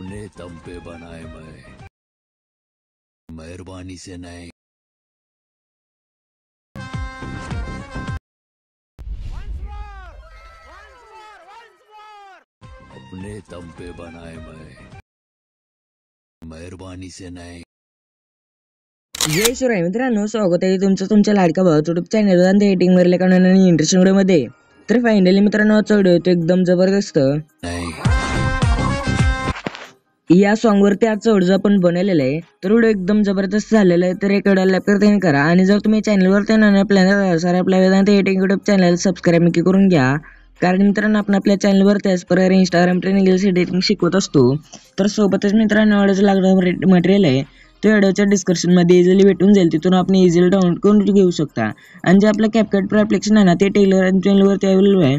अपने दम पे बनाए मैं, मेहरबानी से नहीं। अपने दम पे बनाए मैं, मेहरबानी से नहीं। जय शिवराय मित्रांनो, स्वागत आहे तुमचं तुमच्या लाडका भावाच्या यूट्यूब चॅनलवर आणि एडिटिंग वरल्या कानाने इंटरेस्टिंग व्हिडिओ मध्ये। तर फायनली मित्रांनो आजचा व्हिडिओ तो एकदम जबरदस्त या सॉन्ग वरती आजचा व्हिडिओ आपण बनवलेला आहे। तर व्हिडिओ एकदम जबरदस्त झालेला आहे, तर एक व्हिडिओला लाईक करता करा आणि जर तुम्ही चॅनलवरती नवीन आपल्या सारे आपल्या Vedant editing YouTube channel subscribe नक्की करून घ्या, कारण मित्रांनो आपण आपल्या चॅनलवर त्याच प्रकारे इंस्टाग्राम ट्रेनिंग एडिटिंग शिकवत असतो। तर सोबतच मित्रांनो व्हिडिओचं लागणारं मटेरियल आहे तो व्हिडिओच्या डिस्क्रिप्शन मध्ये इझिली भेटून जाईल, तिथून आपण इझिली डाउनलोड करून घेऊ शकता। आणि जे आपलं CapCut Pro ॲप्लिकेशन आहे ना ते टेलिग्राम चॅनलवरती अवेलेबल आहे।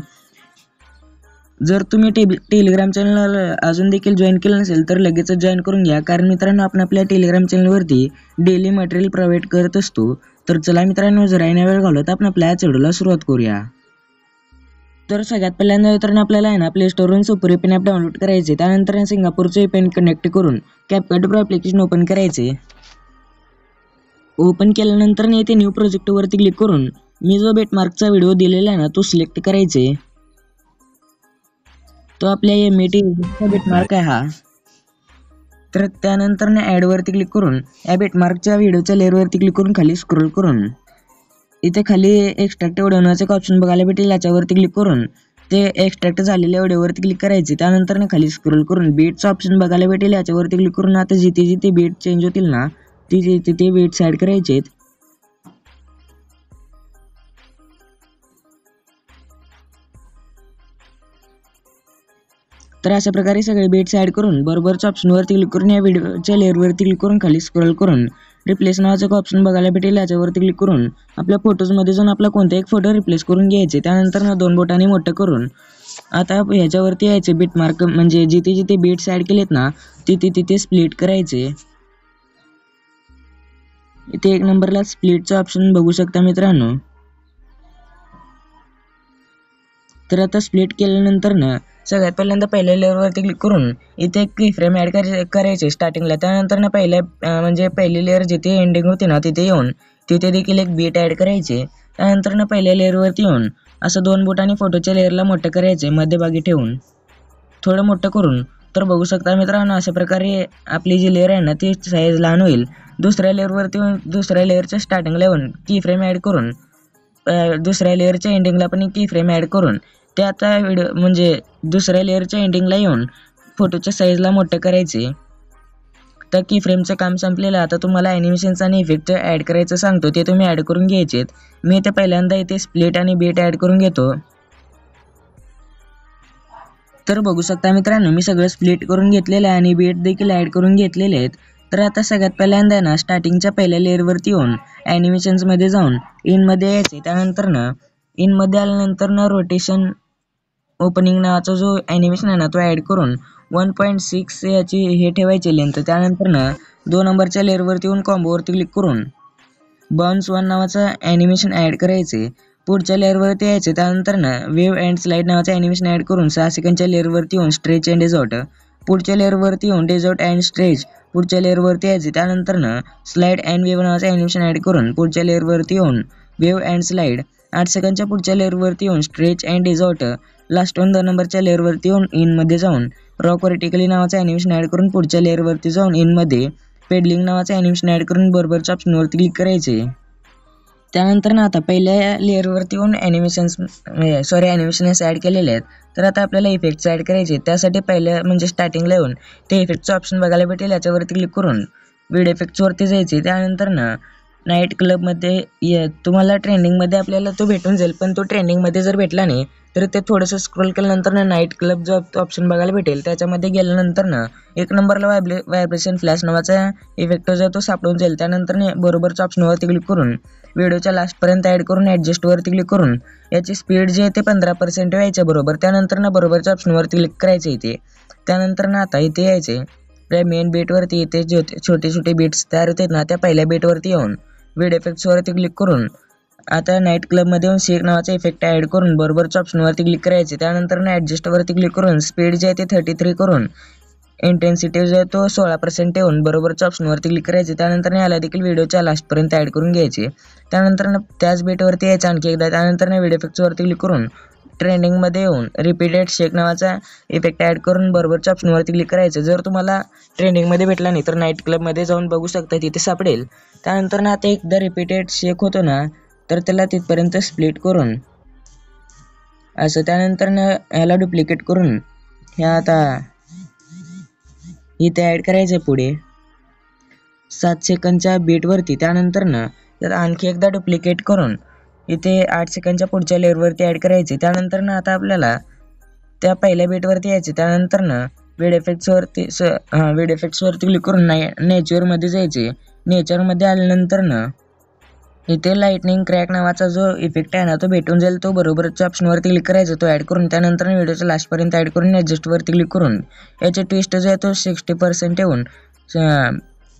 जर तुम्ही टेलिग्राम चॅनल अजून देखील जॉईन केलं नसेल तर लगेच जॉईन करून घ्या, कारण मित्रांनो आपण आपल्या टेलिग्राम चॅनलवरती डेली मटेरियल प्रोव्हाइड करत असतो। तर चला मित्रांनो जरा वेळ घालवत आपण आपल्या आजच्या व्हिडिओला सुरुवात करूया। तर सगळ्यात पहिल्यांदा मित्रांनो आपल्याला आहे ना प्ले स्टोरवरून सुपर VPN ॲप डाउनलोड करायचे, त्यानंतर सिंगापूरचे VPN कनेक्ट करून CapCut Pro ॲप्लिकेशन ओपन करायचे। ओपन केल्यानंतर इथे न्यू प्रोजेक्ट वरती क्लिक करून मी जो बेटमार्कचा व्हिडिओ दिलेला आहे ना तो सिलेक्ट करायचे। तो आपल्या MET बेटमार्क आहे हा। तर त्यानंतर ॲड वरती क्लिक करून या बेटमार्कच्या व्हिडिओच्या लेअर वरती क्लिक करून खाली स्क्रोल करून इथे खाली एक्स्ट्रॅक्ट व्हिडिओचा ऑप्शन बघायला भेटेल, याच्यावरती क्लिक करून ते एक्स्ट्रॅक्ट झालेल्या व्हिडिओवरती क्लिक करायचे। त्यानंतर खाली स्क्रोल करून बीटचा ऑप्शन बघायला भेटेल, याच्यावरती क्लिक करून आता जिथे जिथे बीट चेंज होतील ना तिथे ते बीट्स ॲड करायचे। तर अशा प्रकारे सगळे बीट्स ॲड करून बरोबरच्या ऑप्शनवरती क्लिक करून या व्हिडिओच्या लेअरवरती क्लिक करून खाली स्क्रोल करून रिप्लेस नावाचं ऑप्शन बघायला भेटेल, याच्यावरती क्लिक करून आपल्या फोटोजमध्ये जाऊन आपला कोणता एक फोटो रिप्लेस करून घ्यायचे। त्यानंतर दोन बोटांनी मोठं करून आता ह्याच्यावरती यायचे बीटमार्क म्हणजे जिथे जिथे बीट्स ॲड केलेत ना तिथे तिथे स्प्लिट करायचे। इथे एक नंबरला स्प्लिटचा ऑप्शन बघू शकता मित्रांनो। तर आता स्प्लिट केल्यानंतर ना सगळ्यात पहिल्यांदा पहिल्या लेअरवरती क्लिक करून इथे एक की फ्रेम ॲड करायचे स्टार्टिंगला। त्यानंतर ना म्हणजे पहिली लेअर जिथे एंडिंग होती ना तिथे येऊन तिथे देखील एक बीट ॲड करायचे। त्यानंतर ना पहिल्या लेअरवरती येऊन असं दोन बोटांनी फोटोच्या लेअरला मोठं करायचे, मध्यभागी ठेवून थोडं मोठं करून। तर बघू शकता मित्रांनो अशा प्रकारे आपली जी लेअर आहे ना ती साईज लहान होईल। दुसऱ्या लेअरवरती येऊन दुसऱ्या लेअरच्या स्टार्टिंगला येऊन की फ्रेम ॲड करून दुसऱ्या लेअरच्या एंडिंगला पण की फ्रेम ॲड करून ते आता व्हिडिओ म्हणजे दुसऱ्या लेअरच्या एंडिंगला येऊन फोटोच्या साईजला मोठं करायचे। तर की फ्रेमचं काम संपलेलं, आता तुम्हाला ॲनिमेशन्स आणि इफेक्ट ॲड करायचं सांगतो, ते तुम्ही ॲड करून घ्यायचे। मी इथे पहिल्यांदा इथे स्प्लिट आणि बीट ॲड करून घेतो। तर बघू शकता मित्रांनो मी सगळं स्प्लिट करून घेतलेलं आहे आणि बीट देखील ॲड करून घेतलेले आहेत। तर आता सगळ्यात पहिल्यांदा ना स्टार्टिंगच्या पहिल्या लेअरवरती येऊन ॲनिमेशन्समध्ये जाऊन इनमध्ये यायचे। त्यानंतर ना इनमध्ये आल्यानंतर ना रोटेशन ओपनिंग नावाचा जो ॲनिमेशन आहे ना तो ॲड करून 1.6 याची हे ठेवायची लेंथ। त्यानंतर ना 2 नंबरच्या लेअरवरती येऊन कॉम्बोवरती क्लिक करून बाउन्स 1 नावाचा ॲनिमेशन ॲड करायचे। पुढच्या लेअरवरती यायचे। त्यानंतर ना वेव्ह अँड स्लाइड नावाचं ॲनिमेशन ॲड करून 6 सेकंडच्या लेअरवरती येऊन स्ट्रेच अँड डेझॉर्ट, पुढच्या लेअरवरती येऊन डेझॉर्ट अँड स्ट्रेच, पुढच्या लेअरवरती यायचे। त्यानंतर ना स्लाइड अँड वेव्ह नावाचं ॲनिमेशन ॲड करून पुढच्या लेअरवरती येऊन वेव्ह अँड स्लाइड, 8 सेकंडच्या पुढच्या लेअरवरती येऊन स्ट्रेच अँड डेझॉर्ट, लास्ट 2 नंबरच्या लेअरवरती येऊन इनमध्ये जाऊन रॉक व्हर्टिकली नावाचं ॲनिमेशन ॲड करून पुढच्या लेअरवरती जाऊन इनमध्ये पेडलिंग नावाचं ॲनिमेशन ॲड करून बरोबरच्या ऑप्शनवरती क्लिक करायचे। त्यानंतर ना आता पहिल्या लेअरवरती येऊन ॲनिमेशन्स ॲड केलेले आहेत। तर आता आपल्याला इफेक्ट्स ॲड करायचे, त्यासाठी पहिल्या म्हणजे स्टार्टिंगला येऊन ते इफेक्टचं ऑप्शन बघायला भेटेल, याच्यावरती क्लिक करून व्हिडिओ इफेक्ट्सवरती जायचे। त्यानंतर ना नाईट क्लबमध्ये तुम्हाला ट्रेंडिंगमध्ये आपल्याला तो भेटून जाईल, पण तो ट्रेंडिंगमध्ये जर भेटला नाही तर ते थोडंसं स्क्रोल केल्यानंतर ना नाईट क्लब जो ऑप्शन बघायला भेटेल त्याच्यामध्ये गेल्यानंतर ना एक नंबरला व्हायब्रेशन फ्लॅश नावाचा इफेक्ट जो तो सापडून जाईल। त्यानंतर बरोबरच्या ऑप्शनवरती क्लिक करून व्हिडिओच्या लास्टपर्यंत ॲड करून ॲडजस्टवरती क्लिक करून याची स्पीड जी आहे ते 15% व्हायच्या बरोबर। त्यानंतर ना बरोबरच्या ऑप्शनवरती क्लिक करायचे इथे। त्यानंतर ना आता इथे यायचे त्या मेन बीटवरती इथे जे छोटे छोटे बीट्स तयार होतात ना त्या पहिल्या बीटवरती येऊन व्हिडिओ इफेक्ट्सवरती क्लिक करून आता नाईट क्लबमध्ये येऊन शेक नावाचा इफेक्ट ॲड करून बरोबरच्या ऑप्शनवरती क्लिक करायचे। त्यानंतर ॲडजस्टवरती क्लिक करून स्पीड जी आहे ते 33 करून इंटेन्सिटी जो आहे तो 16% ठेवून बरोबरच्या ऑप्शनवरती क्लिक करायचे. त्यानंतर याला देखील व्हिडिओच्या लास्टपर्यंत ॲड करून घ्यायचे. त्यानंतर त्याच बीटवरती यायचं आणखी एकदा. त्यानंतर व्हिडिओ इफेक्ट्सवरती क्लिक करून ट्रेंडिंगमध्ये येऊन रिपीटेड शेक नावाचा इफेक्ट ॲड करून बरोबरच्या ऑप्शनवरती क्लिक करायचं. जर तुम्हाला ट्रेंडिंगमध्ये भेटला नाही तर नाईट क्लबमध्ये जाऊन बघू शकता, तिथे सापडेल. त्यानंतर ना आता एकदा रिपीटेड शेक होतो ना तर त्याला तिथपर्यंत स्प्लिट करून असं, त्यानंतर ना ह्याला डुप्लिकेट करून ह्या आता इथे ॲड करायचं आहे पुढे 7 सेकंदच्या बीटवरती. त्यानंतर ना त्यात आणखी एकदा डुप्लिकेट करून इथे 8 सेकंदच्या पुढच्या लेअरवरती ॲड करायचे. त्यानंतर ना आता आपल्याला त्या पहिल्या बीटवरती यायचे. त्यानंतर ना व्हिडिओ इफेक्ट्सवरती क्लिक करून नेचरमध्ये जायचे. नेचरमध्ये आल्यानंतर ना इथे लाईटनिंग क्रॅक नावाचा जो इफेक्ट आहे ना तो भेटून जाईल. तो बरोबरच्या ऑप्शनवरती क्लिक करायचा, तो ॲड करून. त्यानंतर व्हिडिओच्या लास्टपर्यंत ॲड करून ॲडजस्टवरती क्लिक करून याचे ट्विस्ट जो आहे तो 60% ठेवून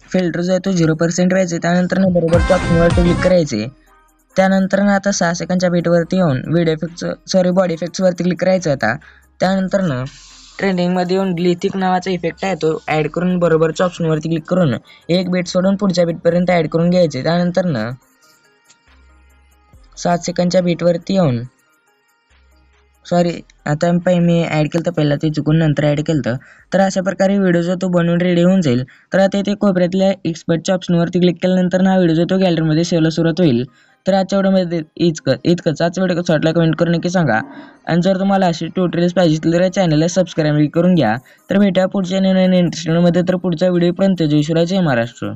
फिल्टर जो आहे तो 0% ठेवायचे. त्यानंतर बरोबरच्या ऑप्शनवरती क्लिक करायचे. त्यानंतर आता 6 सेकंदच्या बीटवरती येऊन बॉडी इफेक्ट्सवरती क्लिक करायचं आता. त्यानंतर ट्रेंडिंगमध्ये येऊन ग्लिथिक नावाचा इफेक्ट आहे तो ॲड करून बरोबरच्या ऑप्शनवरती क्लिक करून एक बीट सोडून पुढच्या बीटपर्यंत ॲड करून घ्यायचे. त्यानंतर 7 सेकंदच्या बीटवरती येऊन आता मी ॲड केलं तर पहिला ते चुकून नंतर ॲड केलं. तर अशा प्रकारे व्हिडिओ जो तो बनवून रेडी होऊन जाईल. तर आता इथे कोपऱ्यातल्या एक्सपर्टच्या ऑप्शनवरती क्लिक केल्यानंतर हा व्हिडिओ जो तो गॅलरीमध्ये सेव्हला सुरुवात होईल. तर आजच्या व्हिडिओमध्ये इतकंच. आजचा व्हिडिओ कसा वाटला कमेंट करून नक्की सांगा. आणि जर तुम्हाला असे ट्युटोरियल्स पाहिजे असतील तर या चॅनलला सबस्क्राईब करून घ्या. तर भेटा पुढच्या नवीन इंटरेस्टिंगमध्ये. तर पुढच्या व्हिडिओपर्यंत जय शिवराय, जय महाराष्ट्र.